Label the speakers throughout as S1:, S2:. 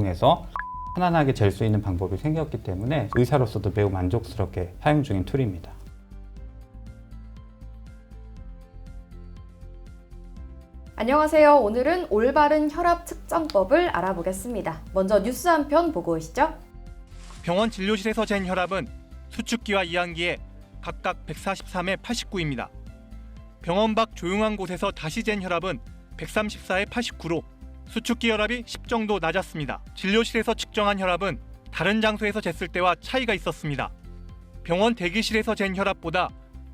S1: 통해서 편안하게 잴 수 있는 방법이 생겼기 때문에 의사로서도 매우 만족스럽게 사용 중인 툴입니다.
S2: 안녕하세요. 오늘은 올바른 혈압 측정법을 알아보겠습니다. 먼저 뉴스 한 편 보고 오시죠.
S3: 병원 진료실에서 잰 혈압은 수축기와 이항기에 각각 143에 89입니다. 병원 밖 조용한 곳에서 다시 잰 혈압은 134에 89로 수축기 혈압이 10 정도 낮았습니다. 진료실에서 측정한 혈압은 다른 장소에서 쟀을 때와 차이가 있었습니다. 병원 대기실에서 잰 혈압보다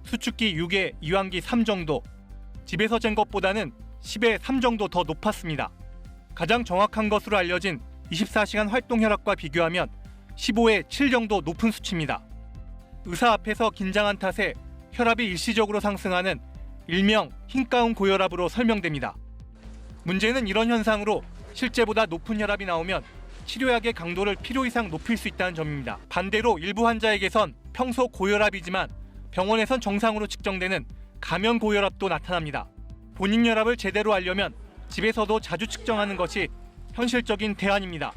S3: 수축기 6에 이항기 3 정도, 집에서 잰 것보다는 10에 3 정도 더 높았습니다. 가장 정확한 것으로 알려진 24시간 활동 혈압과 비교하면 15에 7 정도 높은 수치입니다. 의사 앞에서 긴장한 탓에 혈압이 일시적으로 상승하는 일명 흰가운 고혈압으로 설명됩니다. 문제는 이런 현상으로 실제보다 높은 혈압이 나오면 치료약의 강도를 필요 이상 높일 수 있다는 점입니다. 반대로 일부 환자에게선 평소 고혈압이지만 병원에선 정상으로 측정되는 가면 고혈압도 나타납니다. 본인 혈압을 제대로 알려면 집에서도 자주 측정하는 것이 현실적인 대안입니다.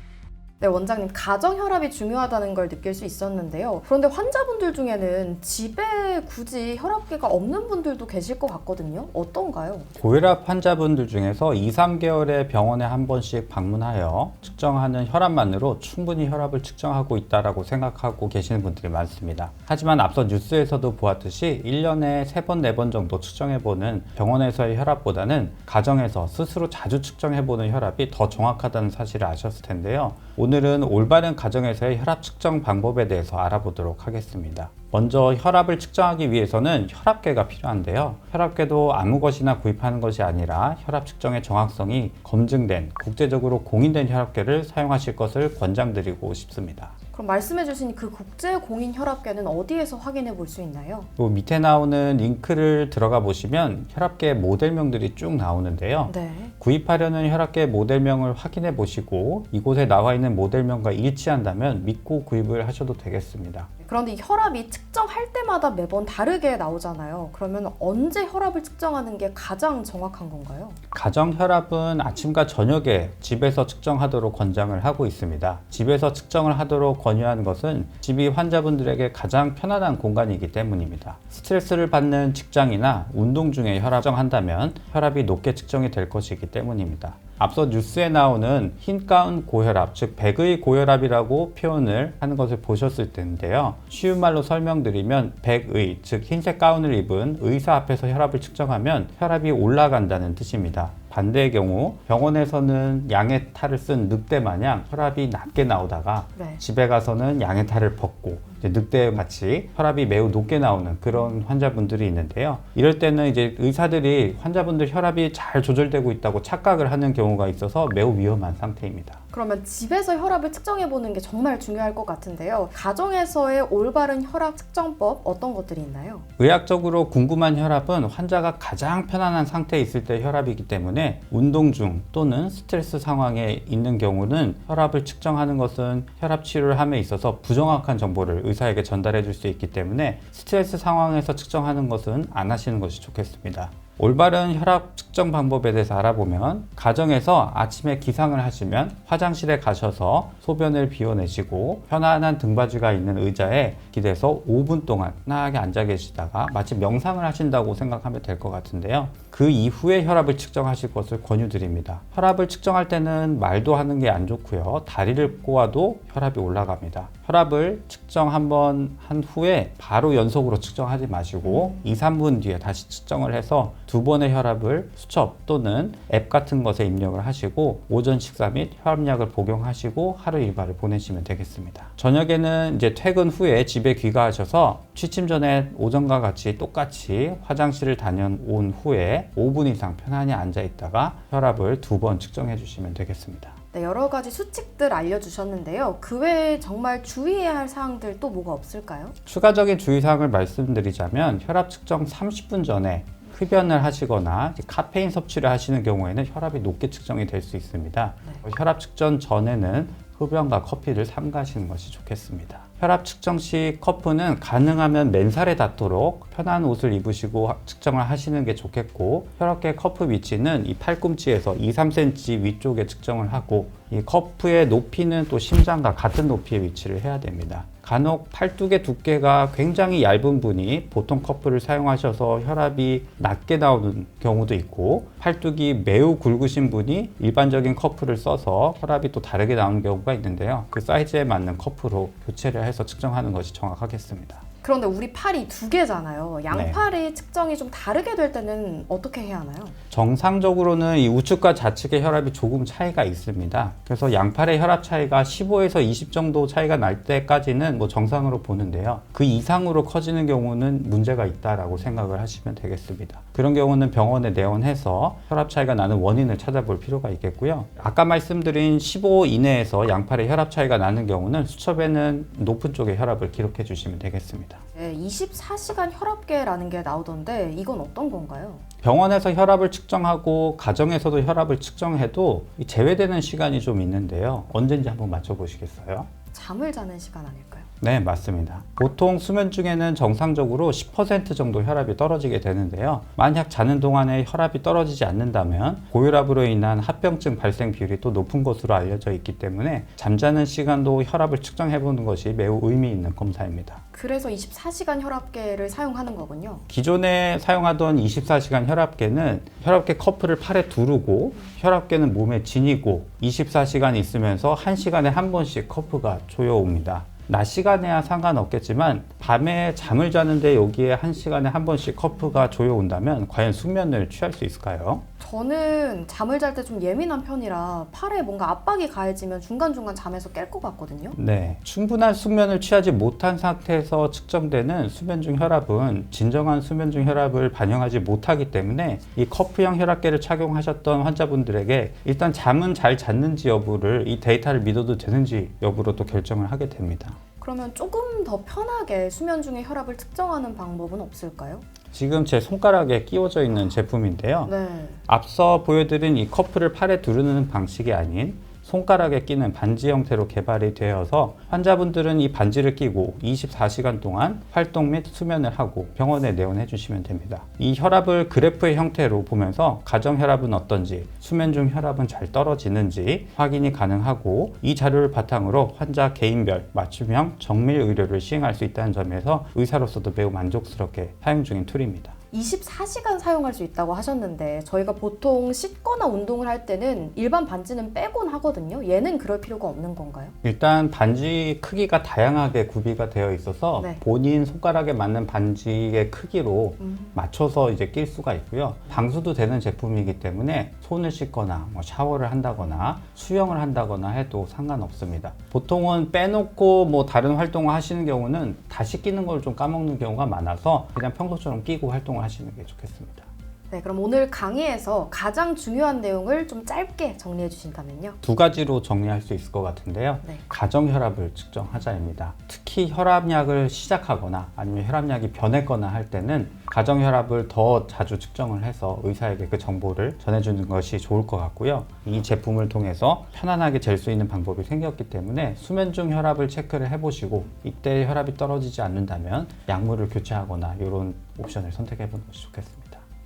S2: 네, 원장님, 가정 혈압이 중요하다는 걸 느낄 수 있었는데요. 그런데 환자분들 중에는 집에 굳이 혈압계가 없는 분들도 계실 것 같거든요. 어떤가요?
S1: 고혈압 환자분들 중에서 2, 3개월에 병원에 한 번씩 방문하여 측정하는 혈압만으로 충분히 혈압을 측정하고 있다고 생각하고 계시는 분들이 많습니다. 하지만 앞서 뉴스에서도 보았듯이 1년에 3번, 4번 정도 측정해보는 병원에서의 혈압보다는 가정에서 스스로 자주 측정해보는 혈압이 더 정확하다는 사실을 아셨을 텐데요. 오늘은 올바른 가정에서의 혈압 측정 방법에 대해서 알아보도록 하겠습니다. 먼저 혈압을 측정하기 위해서는 혈압계가 필요한데요. 혈압계도 아무 것이나 구입하는 것이 아니라 혈압 측정의 정확성이 검증된 국제적으로 공인된 혈압계를 사용하실 것을 권장드리고 싶습니다.
S2: 그럼 말씀해주신 그 국제 공인 혈압계는 어디에서 확인해 볼 수 있나요?
S1: 밑에 나오는 링크를 들어가 보시면 혈압계 모델명들이 쭉 나오는데요.
S2: 네.
S1: 구입하려는 혈압계 모델명을 확인해 보시고 이곳에 나와 있는 모델명과 일치한다면 믿고 구입을 하셔도 되겠습니다.
S2: 그런데 이 혈압이 측정할 때마다 매번 다르게 나오잖아요. 그러면 언제 혈압을 측정하는 게 가장 정확한 건가요?
S1: 가정 혈압은 아침과 저녁에 집에서 측정하도록 권장을 하고 있습니다. 집에서 측정을 하도록 권유하는 것은 집이 환자분들에게 가장 편안한 공간이기 때문입니다. 스트레스를 받는 직장이나 운동 중에 혈압 측정한다면 혈압이 높게 측정이 될 것이기 때문입니다. 앞서 뉴스에 나오는 흰가운 고혈압, 즉 백의 고혈압이라고 표현을 하는 것을 보셨을 텐데요. 쉬운 말로 설명드리면 백의, 즉 흰색 가운을 입은 의사 앞에서 혈압을 측정하면 혈압이 올라간다는 뜻입니다. 반대의 경우 병원에서는 양의 탈을 쓴 늑대 마냥 혈압이 낮게 나오다가
S2: 네.
S1: 집에 가서는 양의 탈을 벗고 늑대와 같이 혈압이 매우 높게 나오는 그런 환자분들이 있는데요. 이럴 때는 이제 의사들이 환자분들 혈압이 잘 조절되고 있다고 착각을 하는 경우가 있어서 매우 위험한 상태입니다.
S2: 그러면 집에서 혈압을 측정해 보는 게 정말 중요할 것 같은데요. 가정에서의 올바른 혈압 측정법 어떤 것들이 있나요?
S1: 의학적으로 궁금한 혈압은 환자가 가장 편안한 상태에 있을 때 혈압이기 때문에 운동 중 또는 스트레스 상황에 있는 경우는 혈압을 측정하는 것은 혈압 치료를 함에 있어서 부정확한 정보를 의사에게 전달해 줄 수 있기 때문에 스트레스 상황에서 측정하는 것은 안 하시는 것이 좋겠습니다. 올바른 혈압 측정 방법에 대해서 알아보면 가정에서 아침에 기상을 하시면 화장실에 가셔서 소변을 비워내시고 편안한 등받이가 있는 의자에 기대서 5분 동안 편하게 앉아 계시다가 마치 명상을 하신다고 생각하면 될 것 같은데요. 그 이후에 혈압을 측정하실 것을 권유드립니다. 혈압을 측정할 때는 말도 하는 게 안 좋고요. 다리를 꼬아도 혈압이 올라갑니다. 혈압을 측정 한번 한 후에 바로 연속으로 측정하지 마시고 2, 3분 뒤에 다시 측정을 해서 2번의 혈압을 수첩 또는 앱 같은 것에 입력을 하시고 오전 식사 및 혈압약을 복용하시고 하루 일과를 보내시면 되겠습니다. 저녁에는 이제 퇴근 후에 집에 귀가하셔서 취침 전에 오전과 같이 똑같이 화장실을 다녀온 후에 5분 이상 편안히 앉아 있다가 혈압을 2번 측정해 주시면 되겠습니다.
S2: 네, 여러 가지 수칙들 알려주셨는데요. 그 외에 정말 주의해야 할 사항들 또 뭐가 없을까요?
S1: 추가적인 주의사항을 말씀드리자면 혈압 측정 30분 전에 흡연을 하시거나 카페인 섭취를 하시는 경우에는 혈압이 높게 측정이 될 수 있습니다.
S2: 네.
S1: 혈압 측정 전에는 흡연과 커피를 삼가시는 것이 좋겠습니다. 혈압 측정 시 커프는 가능하면 맨살에 닿도록 편한 옷을 입으시고 측정을 하시는 게 좋겠고, 혈압계 커프 위치는 이 팔꿈치에서 2, 3cm 위쪽에 측정을 하고 이 커프의 높이는 또 심장과 같은 높이에 위치를 해야 됩니다. 간혹 팔뚝의 두께가 굉장히 얇은 분이 보통 커프를 사용하셔서 혈압이 낮게 나오는 경우도 있고, 팔뚝이 매우 굵으신 분이 일반적인 커프를 써서 혈압이 또 다르게 나오는 경우가 있는데요. 그 사이즈에 맞는 커프로 교체를 해서 측정하는 것이 정확하겠습니다.
S2: 그런데 우리 팔이 두 개잖아요. 양팔이 측정이 좀 다르게 될 때는 어떻게 해야 하나요?
S1: 정상적으로는 이 우측과 좌측의 혈압이 조금 차이가 있습니다. 그래서 양팔의 혈압 차이가 15에서 20 정도 차이가 날 때까지는 뭐 정상으로 보는데요. 그 이상으로 커지는 경우는 문제가 있다라고 생각을 하시면 되겠습니다. 그런 경우는 병원에 내원해서 혈압 차이가 나는 원인을 찾아볼 필요가 있겠고요. 아까 말씀드린 15 이내에서 양팔의 혈압 차이가 나는 경우는 수첩에는 높은 쪽의 혈압을 기록해 주시면 되겠습니다.
S2: 24시간 혈압계라는 게 나오던데 이건 어떤 건가요?
S1: 병원에서 혈압을 측정하고 가정에서도 혈압을 측정해도 제외되는 시간이 좀 있는데요. 언제인지 한번 맞춰보시겠어요?
S2: 잠을 자는 시간 아닐까요?
S1: 네, 맞습니다. 보통 수면 중에는 정상적으로 10% 정도 혈압이 떨어지게 되는데요. 만약 자는 동안에 혈압이 떨어지지 않는다면 고혈압으로 인한 합병증 발생 비율이 또 높은 것으로 알려져 있기 때문에 잠자는 시간도 혈압을 측정해보는 것이 매우 의미 있는 검사입니다.
S2: 그래서 24시간 혈압계를 사용하는 거군요.
S1: 기존에 사용하던 24시간 혈압계는 혈압계 커프를 팔에 두르고 혈압계는 몸에 지니고 24시간 있으면서 1시간에 한 번씩 커프가 조여옵니다. 낮 시간에야 상관없겠지만 밤에 잠을 자는데 여기에 1시간에 한 번씩 커프가 조여온다면 과연 숙면을 취할 수 있을까요?
S2: 저는 잠을 잘 때 좀 예민한 편이라 팔에 뭔가 압박이 가해지면 중간중간 잠에서 깰 것 같거든요.
S1: 네, 충분한 숙면을 취하지 못한 상태에서 측정되는 수면 중 혈압은 진정한 수면 중 혈압을 반영하지 못하기 때문에 이 커프형 혈압계를 착용하셨던 환자분들에게 일단 잠은 잘 잤는지 여부를 이 데이터를 믿어도 되는지 여부로 또 결정을 하게 됩니다.
S2: 그러면 조금 더 편하게 수면 중에 혈압을 측정하는 방법은 없을까요?
S1: 지금 제 손가락에 끼워져 있는 제품인데요.
S2: 네.
S1: 앞서 보여드린 이 커프를 팔에 두르는 방식이 아닌 손가락에 끼는 반지 형태로 개발이 되어서 환자분들은 이 반지를 끼고 24시간 동안 활동 및 수면을 하고 병원에 내원해 주시면 됩니다. 이 혈압을 그래프의 형태로 보면서 가정 혈압은 어떤지, 수면 중 혈압은 잘 떨어지는지 확인이 가능하고 이 자료를 바탕으로 환자 개인별 맞춤형 정밀 의료를 시행할 수 있다는 점에서 의사로서도 매우 만족스럽게 사용 중인 툴입니다.
S2: 24시간 사용할 수 있다고 하셨는데 저희가 보통 씻거나 운동을 할 때는 일반 반지는 빼곤 하거든요. 얘는 그럴 필요가 없는 건가요?
S1: 일단 반지 크기가 다양하게 구비가 되어 있어서
S2: 네.
S1: 본인 손가락에 맞는 반지의 크기로 맞춰서 이제 낄 수가 있고요. 방수도 되는 제품이기 때문에 손을 씻거나 뭐 샤워를 한다거나 수영을 한다거나 해도 상관없습니다. 보통은 빼놓고 뭐 다른 활동을 하시는 경우는 다시 끼는 걸 좀 까먹는 경우가 많아서 그냥 평소처럼 끼고 활동을 하시는 게 좋겠습니다.
S2: 네, 그럼 오늘 강의에서 가장 중요한 내용을 좀 짧게 정리해 주신다면요.
S1: 두 가지로 정리할 수 있을 것 같은데요.
S2: 네.
S1: 가정 혈압을 측정하자입니다. 특히 혈압약을 시작하거나 아니면 혈압약이 변했거나 할 때는 가정 혈압을 더 자주 측정을 해서 의사에게 그 정보를 전해주는 것이 좋을 것 같고요. 이 제품을 통해서 편안하게 잴 수 있는 방법이 생겼기 때문에 수면 중 혈압을 체크를 해보시고 이때 혈압이 떨어지지 않는다면 약물을 교체하거나 이런 옵션을 선택해 보는 것이 좋겠습니다.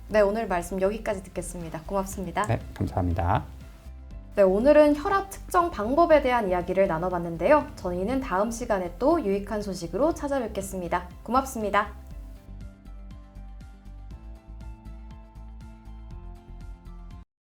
S2: 네, 오늘 말씀 여기까지 듣겠습니다. 고맙습니다.
S1: 네, 감사합니다.
S2: 네, 오늘은 혈압 측정 방법에 대한 이야기를 나눠봤는데요. 저희는 다음 시간에 또 유익한 소식으로 찾아뵙겠습니다. 고맙습니다.